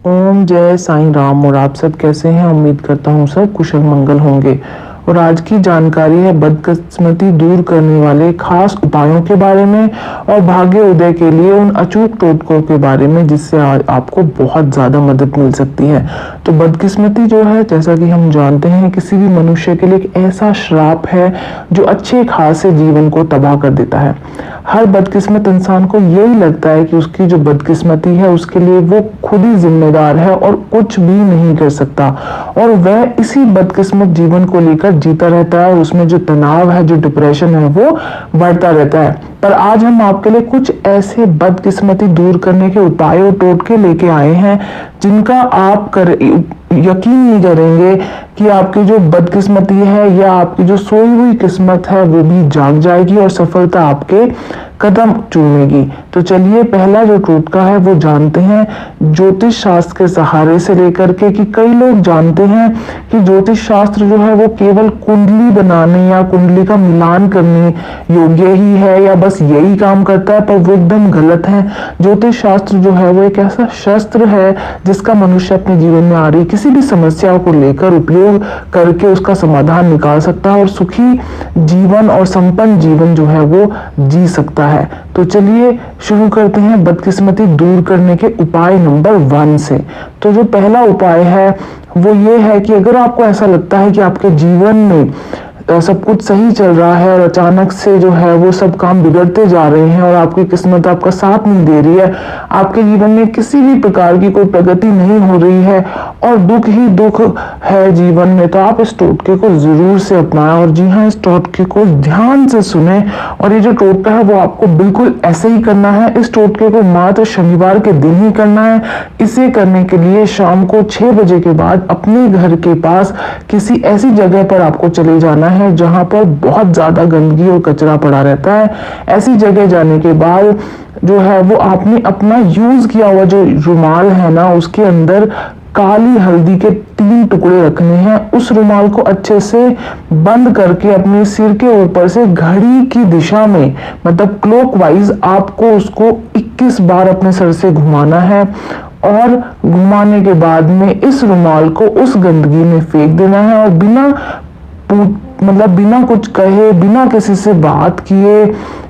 ओम जय साईं राम। और आप सब कैसे हैं? उम्मीद करता हूँ सब कुशल मंगल होंगे। और आज की जानकारी है बदकिस्मती दूर करने वाले खास उपायों के बारे में और भाग्य उदय के लिए उन अचूक टोटकों के बारे में जिससे आपको बहुत ज़्यादा मदद मिल सकती है। तो बदकिस्मती जो है, जैसा कि हम जानते हैं, किसी भी मनुष्य के लिए एक ऐसा श्राप है जो अच्छे खासे जीवन को तबाह कर देता है। हर बदकिस्मत इंसान को यही लगता है कि उसकी जो बदकिस्मती है उसके लिए वो खुद ही जिम्मेदार है और कुछ भी नहीं कर सकता, और वह इसी बदकिस्मत जीवन को लेकर जीता रहता है और उसमें जो तनाव है, जो डिप्रेशन है, वो बढ़ता रहता है। पर आज हम आपके लिए कुछ ऐसे बदकिस्मती दूर करने के उपाय और टोटके लेके आए हैं जिनका आप यकीन नहीं करेंगे कि आपकी जो बदकिस्मती है या आपकी जो सोई हुई किस्मत है वो भी जाग जाएगी और सफलता आपके कदम चूमेगी। तो चलिए पहला जो टोटका है वो जानते हैं ज्योतिष शास्त्र के सहारे से लेकर के। कि कई लोग जानते हैं कि ज्योतिष शास्त्र जो है वो केवल कुंडली बनाने या कुंडली का मिलान करने योग्य ही है या बस यही काम करता है, पर वो एकदम गलत है। ज्योतिष शास्त्र जो है वो एक ऐसा शस्त्र है जिसका मनुष्य अपने जीवन में आ रही किसी भी समस्या को लेकर उपयोग करके उसका समाधान निकाल सकता है और सुखी जीवन और संपन्न जीवन जो है वो जी सकता है। तो चलिए शुरू करते हैं बदकिस्मती दूर करने के उपाय नंबर 1 से। तो जो पहला उपाय है वो ये है कि अगर आपको ऐसा लगता है कि आपके जीवन में सब कुछ सही चल रहा है और अचानक से जो है वो सब काम बिगड़ते जा रहे हैं और आपकी किस्मत आपका साथ नहीं दे रही है, आपके जीवन में किसी भी प्रकार की कोई प्रगति नहीं हो रही है और दुख ही दुख है जीवन में, तो आप इस टोटके को जरूर से अपनाएं। और जी हाँ, इस टोटके को ध्यान से सुने। और ये जो टोटका है वो आपको बिल्कुल ऐसे ही करना है। इस टोटके को मात्र शनिवार के दिन ही करना है। इसे करने के लिए शाम को 6 बजे के बाद अपने घर के पास किसी ऐसी जगह पर आपको चले जाना है जहां पर बहुत ज्यादा गंदगी और कचरा पड़ा रहता है। ऐसी जगह जाने के बाद जो है वो आपने अपना यूज किया हुआ जो रुमाल है ना, उसके अंदर काली हल्दी के 3 टुकड़े रखने हैं। उस रुमाल को अच्छे से बंद करके अपने सिर के ऊपर से घड़ी की दिशा में, मतलब क्लॉकवाइज, आपको उसको 21 बार अपने सर से घुमाना है। और घुमाने के बाद में इस रुमाल को उस गंदगी में फेंक देना है और बिना कुछ कहे, बिना किसी से बात किए,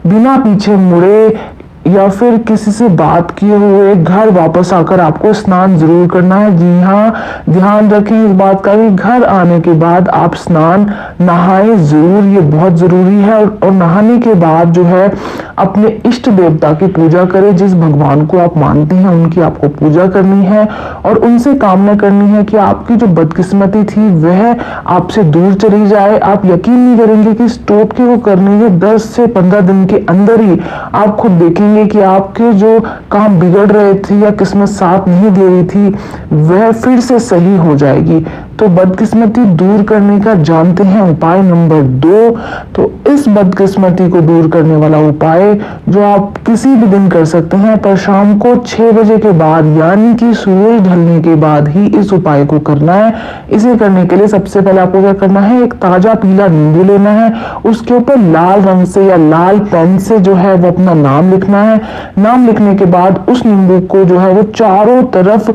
बिना पीछे मुड़े या फिर किसी से बात किए हुए घर वापस आकर आपको स्नान जरूर करना है। जी हाँ, ध्यान रखें इस बात का कि घर आने के बाद आप स्नान नहाएं जरूर, ये बहुत जरूरी है। और नहाने के बाद जो है अपने इष्ट देवता की पूजा करें। जिस भगवान को आप मानते हैं उनकी आपको पूजा करनी है और उनसे कामना करनी है कि आपकी जो बदकिस्मती थी वह आपसे दूर चली जाए। आप यकीन नहीं करेंगे कि इस टोटके को करने के 10 से 15 दिन के अंदर ही आप खुद देखेंगे कि आपके जो काम बिगड़ रहे थे या किस्मत साथ नहीं दे रही थी वह फिर से सही हो जाएगी। तो बदकिस्मती दूर करने का जानते हैं उपाय नंबर 2। तो इस बदकिस्मती को दूर करने वाला उपाय जो आप किसी भी दिन कर सकते हैं, पर शाम को 6 बजे के बाद यानी कि सूरज ढलने के बाद ही इस उपाय को करना है। इसे करने के लिए सबसे पहले आपको क्या करना है, एक ताजा पीला नींबू लेना है, उसके ऊपर लाल रंग से या लाल पेन से जो है वो अपना नाम लिखना है। नाम लिखने के बाद उस नींबू को जो है वो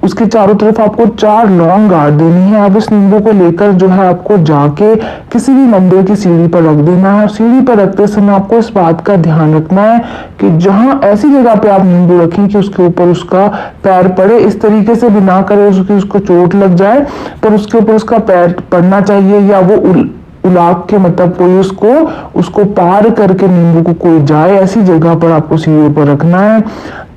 उसके चारों तरफ आपको 4 लौंग गाड़ देनी है। अब इस नींबू को लेकर जो है आपको जाके किसी भी मंदिर की सीढ़ी पर रख देना है। सीढ़ी पर रखते समय आपको इस बात का ध्यान रखना है कि जहां ऐसी जगह पे आप नींबू रखें कि उसके ऊपर उसका पैर पड़े। इस तरीके से भी ना करें उसको चोट लग जाए, पर उसके ऊपर उसका पैर पड़ना चाहिए या वो उलाक के, मतलब कोई उसको पार करके नींबू को कोई जाए, ऐसी जगह पर आपको सीढ़ी पर रखना है।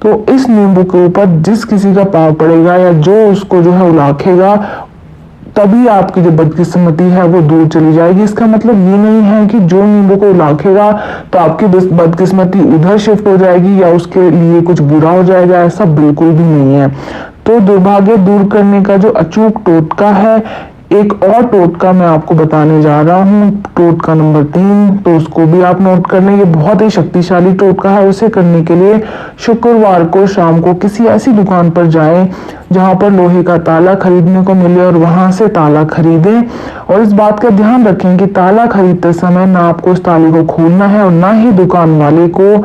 तो इस नींबू के ऊपर जिस किसी का पाव पड़ेगा या जो उसको जो है उलाखेगा, तभी आपकी जो बदकिस्मती है वो दूर चली जाएगी। इसका मतलब ये नहीं है कि जो नींबू को उलाखेगा तो आपकी बदकिस्मती उधर शिफ्ट हो जाएगी या उसके लिए कुछ बुरा हो जाएगा, ऐसा बिल्कुल भी नहीं है। तो दुर्भाग्य दूर करने का जो अचूक टोटका है, एक और टोटका मैं आपको बताने जा रहा हूँ, टोटका नंबर 3। तो उसको भी आप नोट कर लें, ये बहुत ही शक्तिशाली टोटका है। उसे करने के लिए शुक्रवार को शाम को किसी ऐसी दुकान पर जाएं जहां पर लोहे का ताला खरीदने को मिले और वहां से ताला खरीदें। और इस बात का ध्यान रखें कि ताला खरीदते समय ना आपको उस ताले को खोलना है और ना ही दुकान वाले को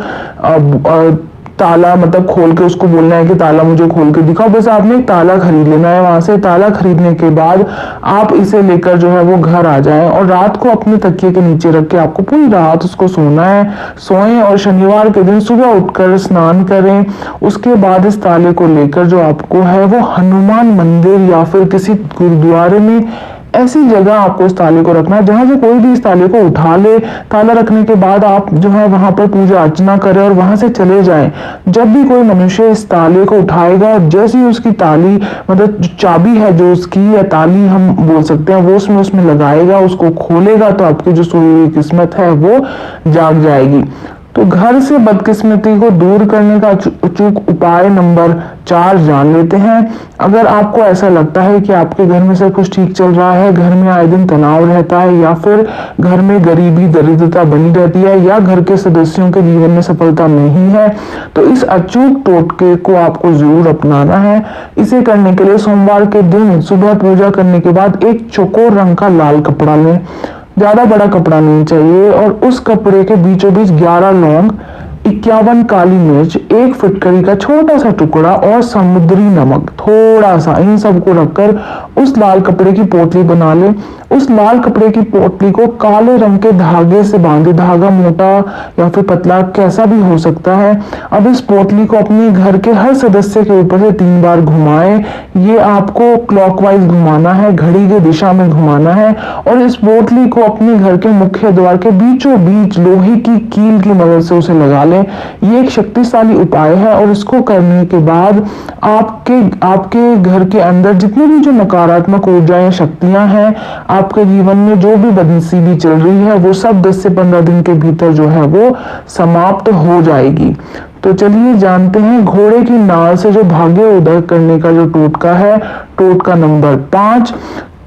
ताला मतलब खोल के उसको बोलना है कि ताला मुझे खोल के दिखाओ, बस आपने एक ताला खरीद लेना है। वहां से ताला खरीदने के बाद आप इसे लेकर जो है वो घर आ जाएं और रात को अपने तकिए के नीचे रख के आपको पूरी रात उसको सोना है, सोएं और शनिवार के दिन सुबह उठकर स्नान करें। उसके बाद इस ताले को लेकर जो आपको है वो हनुमान मंदिर या फिर किसी गुरुद्वारे में ऐसी जगह आपको इस ताले को रखना है जहां से कोई भी इस ताले को उठा ले। ताला रखने के बाद आप जो है वहां पर पूजा अर्चना करें और वहां से चले जाएं। जब भी कोई मनुष्य इस ताले को उठाएगा और जैसे ही उसकी ताली मतलब जो चाबी है जो उसकी या ताली हम बोल सकते हैं वो उसमें लगाएगा, उसको खोलेगा तो आपकी जो सोई हुई किस्मत है वो जाग जाएगी। तो घर से बदकिस्मती को दूर करने का अचूक उपाय नंबर 4 जान लेते हैं। अगर आपको ऐसा लगता है कि आपके घर में सब कुछ ठीक चल रहा है, घर में आए दिन तनाव रहता है या फिर घर में गरीबी दरिद्रता बनी रहती है या घर के सदस्यों के जीवन में सफलता नहीं है, तो इस अचूक टोटके को आपको जरूर अपनाना है। इसे करने के लिए सोमवार के दिन सुबह पूजा करने के बाद एक चौकोर रंग का लाल कपड़ा लें, ज्यादा बड़ा कपड़ा नहीं चाहिए, और उस कपड़े के बीचों बीच 11 लौंग, 51 काली मिर्च, एक फिटकरी का छोटा सा टुकड़ा और समुद्री नमक थोड़ा सा, इन सबको रखकर उस लाल कपड़े की पोटली बना ले। उस लाल कपड़े की पोटली को काले रंग के धागे से बांधे, धागा मोटा या फिर पतला कैसा भी हो सकता है। अब इस पोटली को अपने घर के हर सदस्य के ऊपर से 3 बार घुमाएं। ये आपको क्लॉकवाइज घुमाना है, घड़ी की दिशा में घुमाना है, और इस पोटली को अपने घर के मुख्य द्वार के बीचों बीच लोहे की कील की मदद से उसे लगा लें। ये एक शक्तिशाली उपाय है और इसको करने के बाद आपके घर के अंदर जितनी भी जो नकारात्मक ऊर्जाएं शक्तियां हैं, आपके जीवन में जो भी बदनसीबी चल रही है, वो सब 10 से 15 दिन के भीतर जो है वो समाप्त हो जाएगी। तो चलिए जानते हैं घोड़े की नाल से जो भाग्य उदय करने का जो टोटका है, टोटका नंबर 5।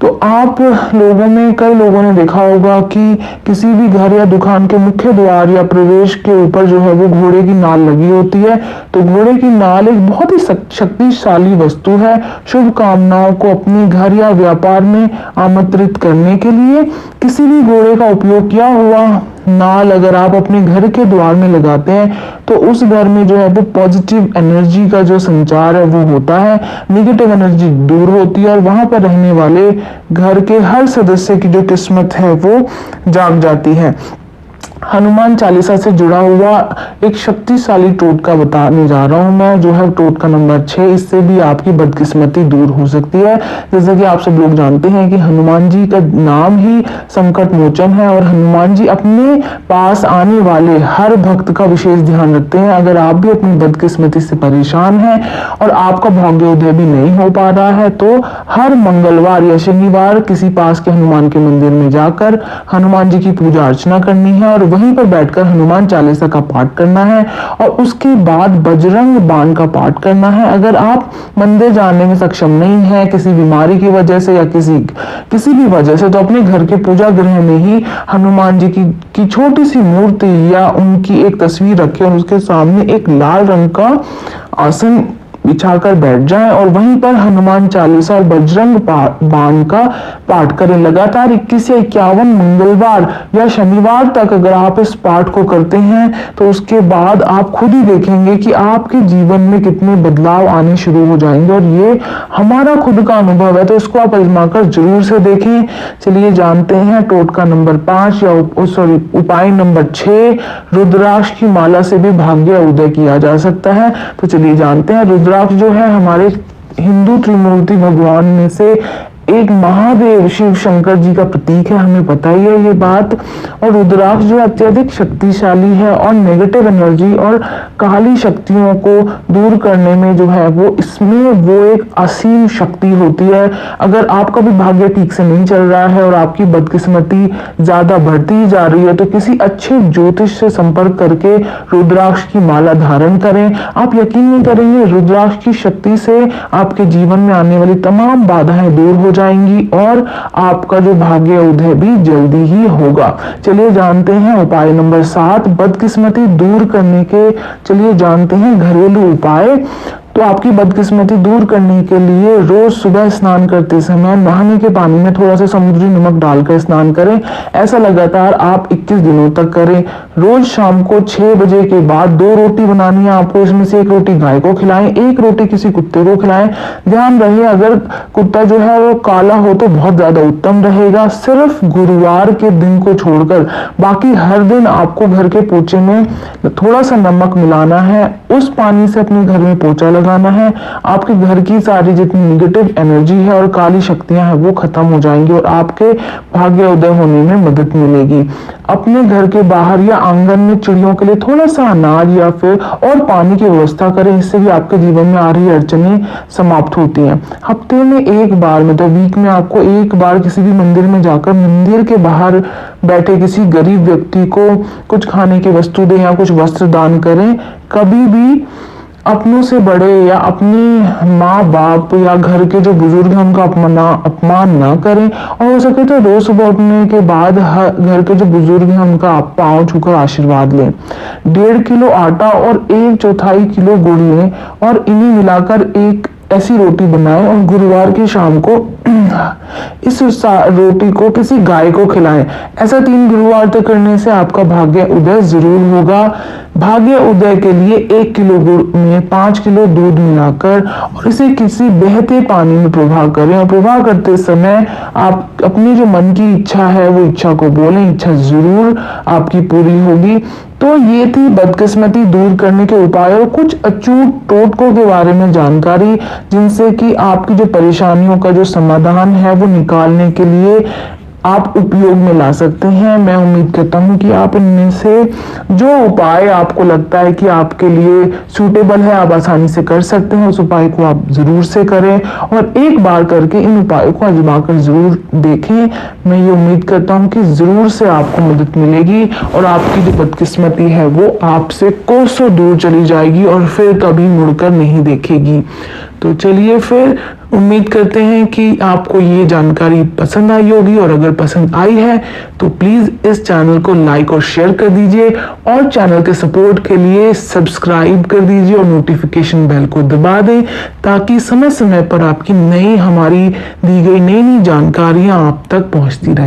तो आप लोगों में कई लोगों ने देखा होगा कि किसी भी घर या दुकान के मुख्य द्वार या प्रवेश के ऊपर जो है वो घोड़े की नाल लगी होती है। तो घोड़े की नाल एक बहुत ही शक्तिशाली वस्तु है। शुभ कामनाओं को अपने घर या व्यापार में आमंत्रित करने के लिए किसी भी घोड़े का उपयोग किया हुआ नाल अगर आप अपने घर के द्वार में लगाते हैं तो उस घर में जो है वो पॉजिटिव एनर्जी का जो संचार है वो होता है, नेगेटिव एनर्जी दूर होती है और वहां पर रहने वाले घर के हर सदस्य की जो किस्मत है वो जाग जाती है। हनुमान चालीसा से जुड़ा हुआ एक शक्तिशाली टोटका बताने जा रहा हूं मैं, जो है टोटका नंबर 6। इससे भी आपकी बदकिस्मती दूर हो सकती है। जैसा कि आप सब लोग जानते हैं कि हनुमान जी का नाम ही संकट मोचन है और हनुमान जी अपने पास आने वाले हर भक्त का विशेष ध्यान रखते हैं। अगर आप भी अपनी बदकिस्मती से परेशान हैं और आपका भाग्योदय भी नहीं हो पा रहा है, तो हर मंगलवार या शनिवार किसी पास के हनुमान के मंदिर में जाकर हनुमान जी की पूजा अर्चना करनी है और वहीं पर बैठकर हनुमान चालीसा का पाठ करना है और उसके बाद बजरंग बाण का पाठ करना है। अगर आप मंदिर जाने में सक्षम नहीं है किसी बीमारी की वजह से या किसी भी वजह से, तो अपने घर के पूजा गृह में ही हनुमान जी की छोटी सी मूर्ति या उनकी एक तस्वीर रखें और उसके सामने एक लाल रंग का आसन बिछाकर बैठ जाएं और वहीं पर हनुमान चालीसा और बजरंग बाण का पाठ करें। लगातार 21 या 51 मंगलवार या शनिवार तक अगर आप इस पाठ को करते हैं तो उसके बाद आप खुद ही देखेंगे कि आपके जीवन में कितने बदलाव आने शुरू हो जाएंगे, और ये हमारा खुद का अनुभव है, तो इसको आप आजमाकर जरूर से देखें। चलिए जानते हैं टोटका नंबर 5 या उपाय नंबर 6, रुद्राक्ष की माला से भी भाग्य उदय किया जा सकता है। तो चलिए जानते हैं। रुद्राक्ष जो है हमारे हिंदू त्रिमूर्ति भगवान में से एक महादेव शिव शंकर जी का प्रतीक है, हमें पता ही है ये बात। और रुद्राक्ष जो अत्यधिक शक्तिशाली है और नेगेटिव एनर्जी और काली शक्तियों को दूर करने में जो है वो इसमें वो एक असीम शक्ति होती है। अगर आपका भी भाग्य ठीक से नहीं चल रहा है और आपकी बदकिस्मती ज्यादा बढ़ती जा रही है, तो किसी अच्छे ज्योतिष से संपर्क करके रुद्राक्ष की माला धारण करें। आप यकीन नहीं करेंगे, रुद्राक्ष की शक्ति से आपके जीवन में आने वाली तमाम बाधाएं दूर हो जाएंगी और आपका जो भाग्य उदय भी जल्दी ही होगा। चलिए जानते हैं उपाय नंबर 7, बदकिस्मती दूर करने के। चलिए जानते हैं घरेलू उपाय। तो आपकी बदकिस्मती दूर करने के लिए रोज सुबह स्नान करते समय नहाने के पानी में थोड़ा सा समुद्री नमक डालकर स्नान करें। ऐसा लगातार आप 21 दिनों तक करें। रोज शाम को 6 बजे के बाद 2 रोटी बनानी है आपको, इसमें से 1 रोटी गाय को खिलाएं, 1 रोटी किसी कुत्ते को खिलाएं। ध्यान रहे अगर कुत्ता जो है वो काला हो तो बहुत ज्यादा उत्तम रहेगा। सिर्फ गुरुवार के दिन को छोड़कर बाकी हर दिन आपको घर के पोछे में थोड़ा सा नमक मिलाना है, उस पानी से अपने घर में पोछा लगाना है। आपके घर की सारी जितनी निगेटिव एनर्जी है और काली शक्तियां हैं वो खत्म हो जाएंगी और आपके भाग्य उदय होने में मदद मिलेगी। अपने घर के बाहर या आंगन में चिड़ियों के लिए थोड़ा सा अनाज या फिर और पानी की व्यवस्था करें, इससे भी आपके जीवन में आ रही अड़चनें समाप्त होती हैं। हफ्ते में 1 बार मतलब वीक में आपको 1 बार किसी भी मंदिर में जाकर मंदिर के बाहर बैठे किसी गरीब व्यक्ति को कुछ खाने की वस्तु दें या कुछ वस्त्र दान करें। कभी भी अपनों से बड़े या अपनी माँ बाप या घर के जो बुजुर्ग हैं उनका अपमान ना करें और हो सके तो रोज सुबह उठने के बाद घर के जो बुजुर्ग हैं उनका पांव छूकर आशीर्वाद लें। 1.5 किलो आटा और 1/4 किलो गुड़ लें और इन्हें मिलाकर एक ऐसी रोटी बनाएं और गुरुवार की शाम को इस रोटी को किसी गाय को खिलाएं। ऐसा 3 गुरुवार तक करने से आपका भाग्य उदय जरूर होगा। भाग्य उदय के लिए 1 किलो गुड़ में 5 किलो दूध मिलाकर और इसे किसी बहते पानी में प्रवाह करें और प्रवाह करते समय आप अपनी जो मन की इच्छा है वो इच्छा को बोलें, इच्छा जरूर आपकी पूरी होगी। तो ये थी बदकिस्मती दूर करने के उपाय और कुछ अचूक टोटकों के बारे में जानकारी, जिनसे कि आपकी जो परेशानियों का जो समाधान है वो निकालने के लिए आप उपयोग में ला सकते हैं। मैं उम्मीद करता हूँ कि आप इनमें से जो उपाय आपको लगता है कि आपके लिए सूटेबल है आप आसानी से कर सकते हैं, उस उपाय को आप जरूर से करें और एक बार करके इन उपायों को आजमा कर जरूर देखें। मैं ये उम्मीद करता हूँ कि जरूर से आपको मदद मिलेगी और आपकी जो बदकिस्मती है वो आपसे कोसों दूर चली जाएगी और फिर कभी मुड़कर नहीं देखेगी। तो चलिए फिर उम्मीद करते हैं कि आपको ये जानकारी पसंद आई होगी और अगर पसंद आई है तो प्लीज इस चैनल को लाइक और शेयर कर दीजिए और चैनल के सपोर्ट के लिए सब्सक्राइब कर दीजिए और नोटिफिकेशन बेल को दबा दें ताकि समय समय पर आपकी हमारी दी गई नई जानकारियां आप तक पहुंचती रहें।